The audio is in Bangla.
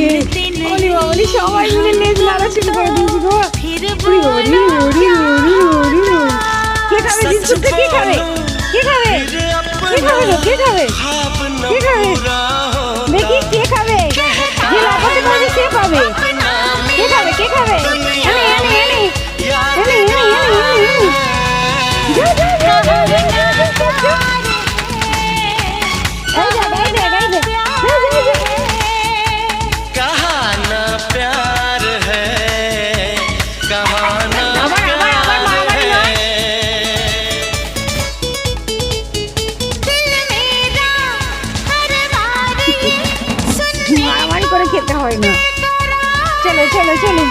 ওলি বাবলি সবাই মিলে লেজ নাড়া শুরু করে দিয়েছি গো। কে খাবে বিস্কুটটা? কে খাবে? কে খাবে? কে খাবে গো? কে খাবে? কে খাবে? দেখি কে খাবে? যে লাফাতে পারবে সে পাবে। কে খাবে? কে খাবে? এনে এনে এনে এনে এনে এনে এনে যা যা যা যা যা যা এই যা গাই দে গাই দে যা যা যা कहाँ ना प्यार है कहाँ ना प्यार है মারামারি করে খেতে হয় না। চলো চলো চলো।